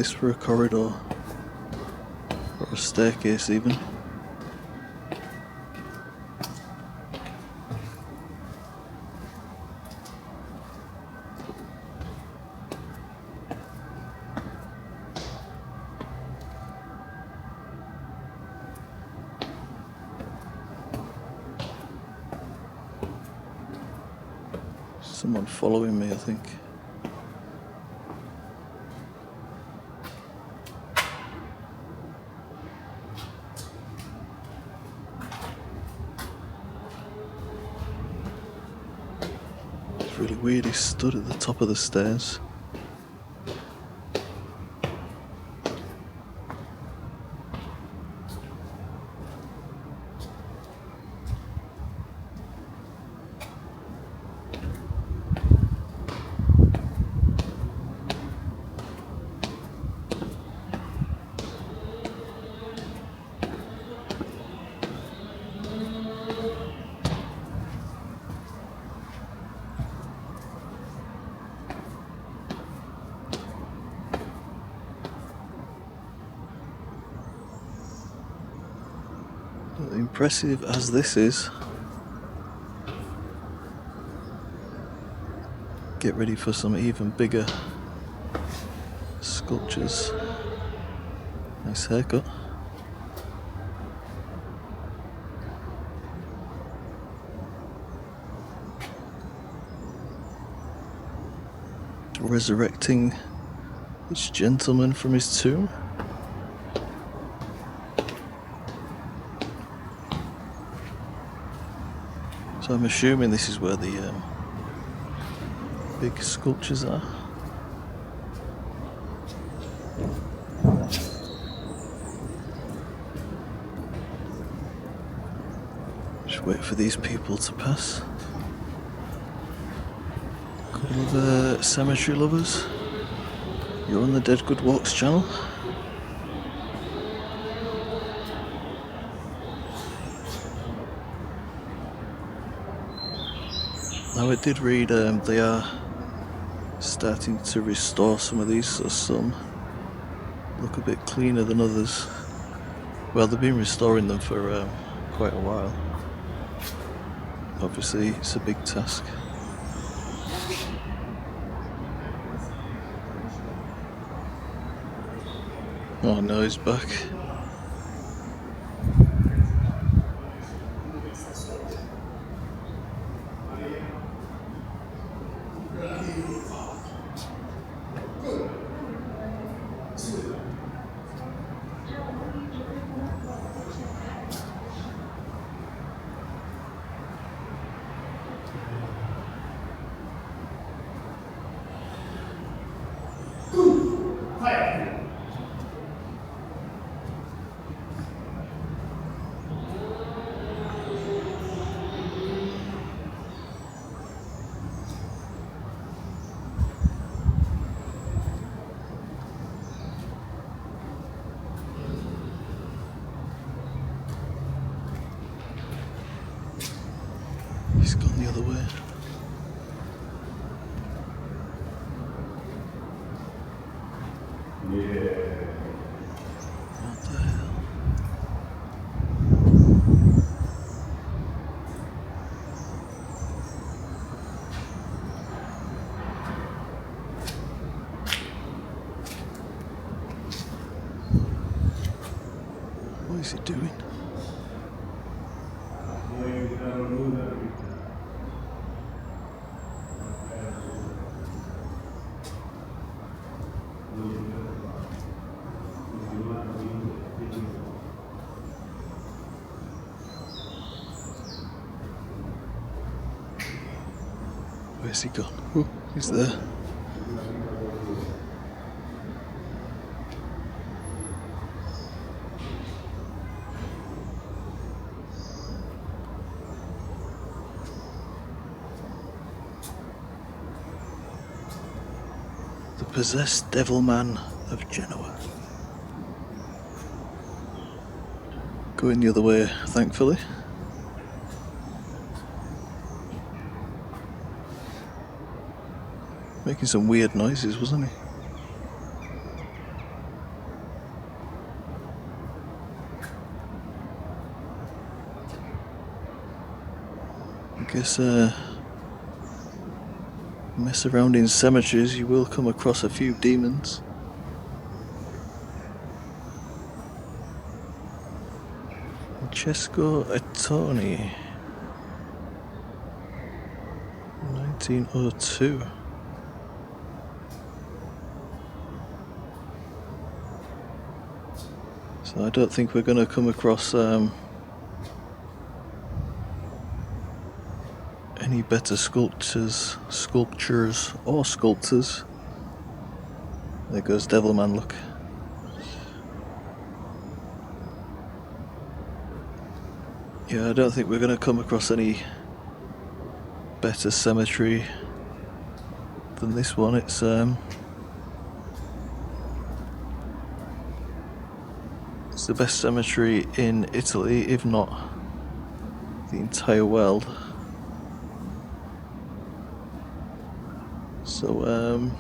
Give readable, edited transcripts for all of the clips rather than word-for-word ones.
this for a corridor. Or a staircase even. Someone following me, I think. It's really weird, he stood at the top of the stairs. Impressive as this is, get ready for some even bigger sculptures. Nice haircut. Resurrecting this gentleman from his tomb. So I'm assuming this is where the big sculptures are. Just wait for these people to pass. Couple of cemetery lovers. You're on the Dead Good Walks channel. Now I did read they are starting to restore some of these, so some look a bit cleaner than others. Well, they've been restoring them for quite a while. Obviously it's a big task. Oh no, he's back. He's gone the other way. What the hell? What is he doing? Where's he gone? Oh, he's there. The possessed devil man of Genoa. Going the other way, thankfully. Making some weird noises, wasn't he? guess mess around in cemeteries, you will come across a few demons. Francesco Attoni, 1902. So I don't think we're going to come across any better sculptures or sculptors. There goes Devilman, look. Yeah, I don't think we're going to come across any better cemetery than this one. It's the best cemetery in Italy, if not the entire world. So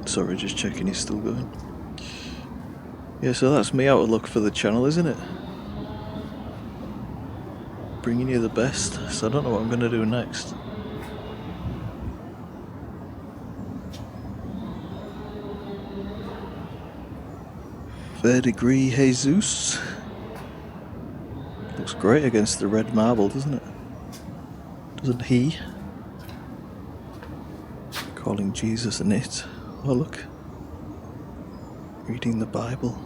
sorry, just checking he's still going. Yeah, so that's me outlook for the channel, isn't it? Bringing you the best, so I don't know what I'm going to do next. Verdigris Jesus. Looks great against the red marble, doesn't it? Doesn't he? Calling Jesus an it. Oh look. Reading the Bible.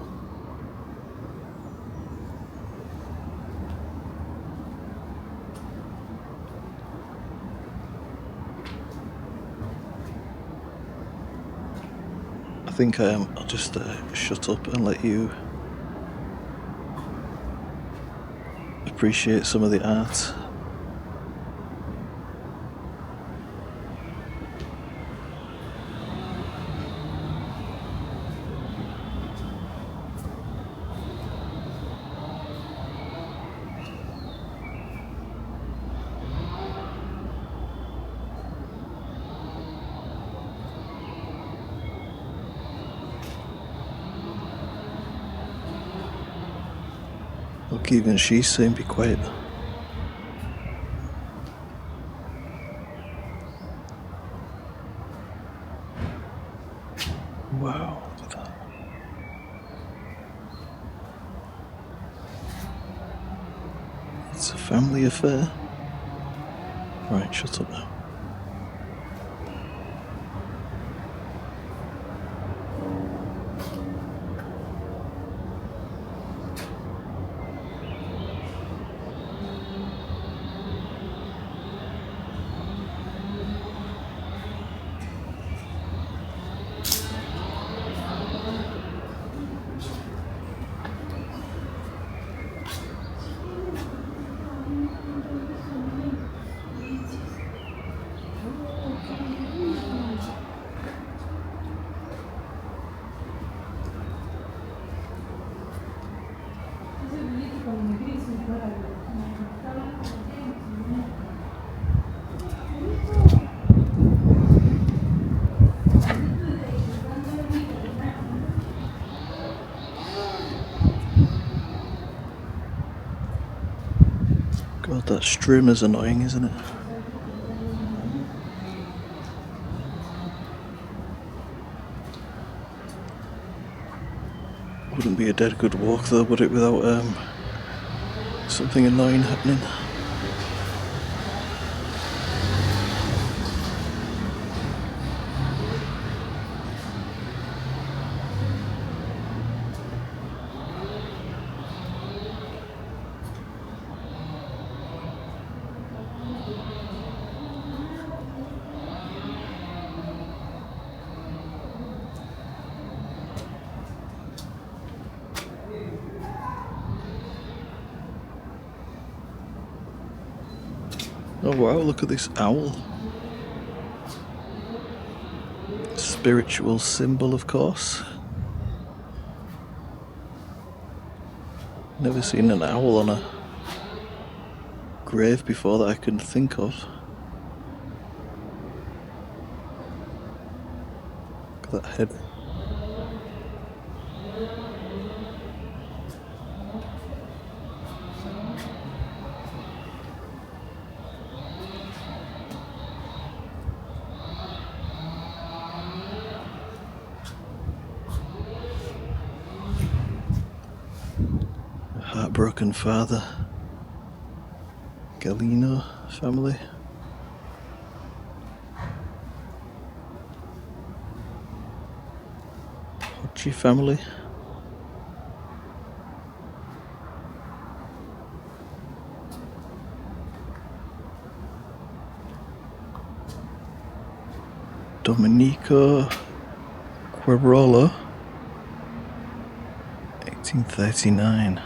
I think I'll just shut up and let you appreciate some of the art. Look, even she's saying be quiet. Wow, look at that. It's a family affair. Right, shut up now. God, that streamer's annoying, isn't it? Wouldn't be a dead good walk though, would it, without something annoying happening? Oh wow, look at this owl. Spiritual symbol, of course. Never seen an owl on a grave before that I can think of. Look at that head. heartbroken father. Galino family. Hodgie family. Domenico Quirolo, 1839.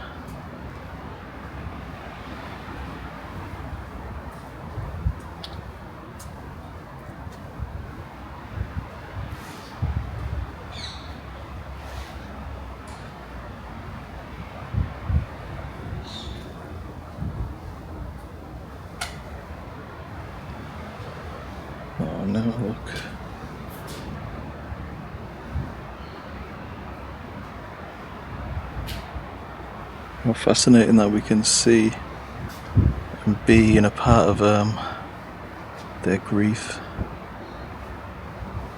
Oh no, look. How fascinating that we can see and be in a part of their grief.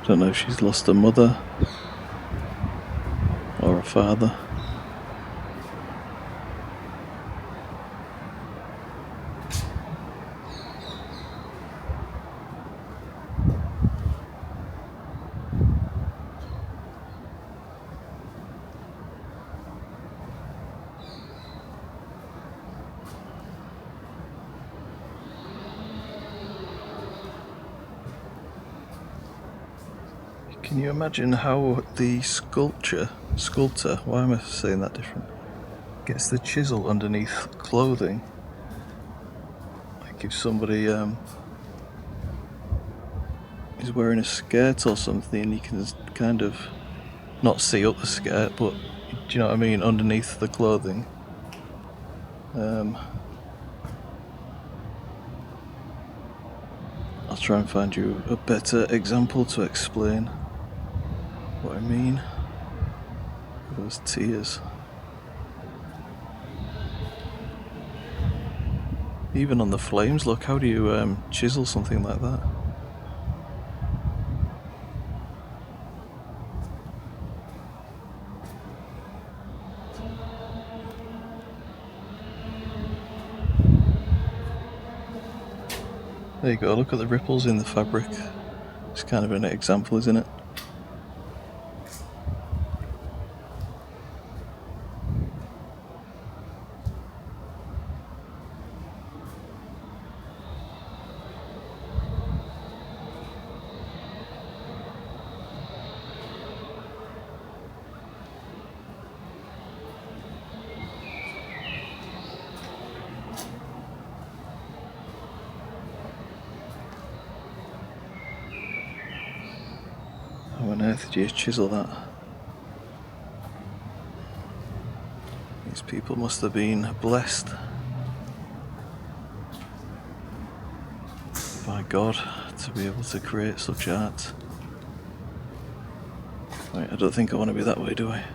Don't know if she's lost a mother or a father. Can you imagine how the sculptor, why am I saying that different, gets the chisel underneath clothing? Like if somebody is wearing a skirt or something, you can kind of not see up the skirt, but do you know what I mean, underneath the clothing. I'll try and find you a better example to explain what I mean. Those tears. Even on the flames, look, how do you chisel something like that? There you go, look at the ripples in the fabric. It's kind of an example, isn't it? How on earth do you chisel that? These people must have been blessed by God to be able to create such art. Right, I don't think I want to be that way, do I?